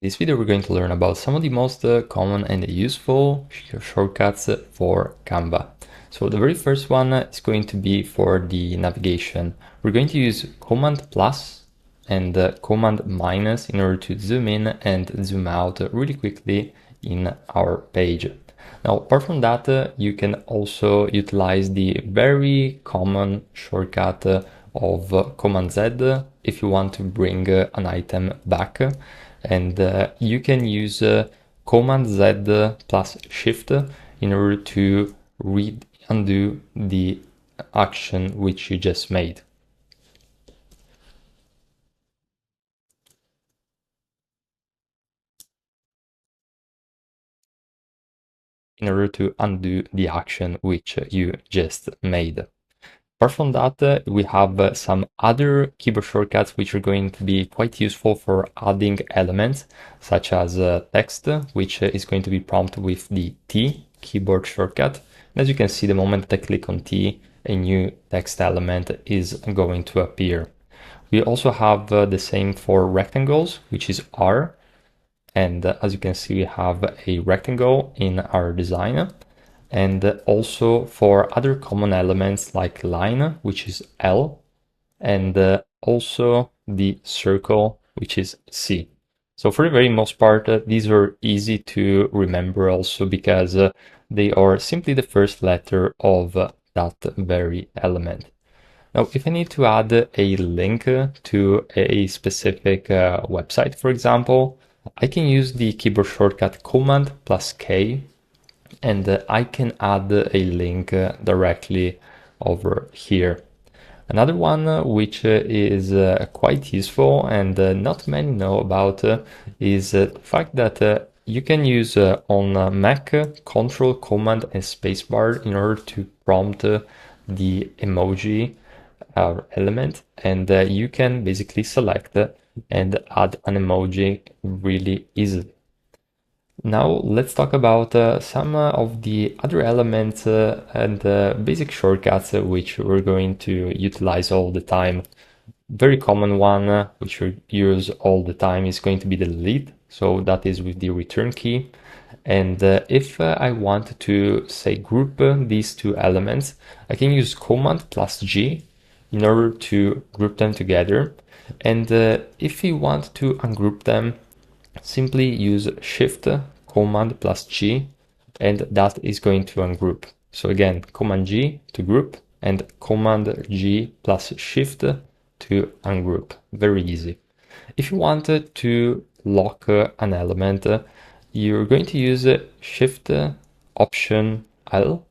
In this video, we're going to learn about some of the most common and useful shortcuts for Canva. So the very first one is going to be for the navigation. We're going to use Command plus and Command minus in order to zoom in and zoom out really quickly in our page. Now, apart from that, you can also utilize the very common shortcut of Command Z if you want to bring an item back. And you can use Command Z plus Shift in order to undo the action which you just made. In order to undo the action which you just made. Apart from that, we have some other keyboard shortcuts which are going to be quite useful for adding elements, such as text, which is going to be prompted with the T keyboard shortcut. And as you can see, the moment I click on T, a new text element is going to appear. We also have the same for rectangles, which is R. And as you can see, we have a rectangle in our design. And also for other common elements like line, which is L, and also the circle, which is C. So for the very most part, these are easy to remember also because they are simply the first letter of that very element. Now, if I need to add a link to a specific website, for example, I can use the keyboard shortcut Command plus K, and I can add a link directly over here. Another one which is quite useful and not many know about is the fact that you can use on Mac Control, Command, and Spacebar in order to prompt the emoji element, and you can basically select and add an emoji really easily. Now let's talk about some of the other elements and basic shortcuts which we're going to utilize all the time. Very common one which we use all the time is going to be the delete. So that is with the return key. And if I want to say group these two elements, I can use Command plus G in order to group them together. And if you want to ungroup them, simply use Shift Command plus G, and that is going to ungroup. So again, Command G to group and Command G plus Shift to ungroup. Very easy. If you wanted to lock an element, you're going to use Shift Option L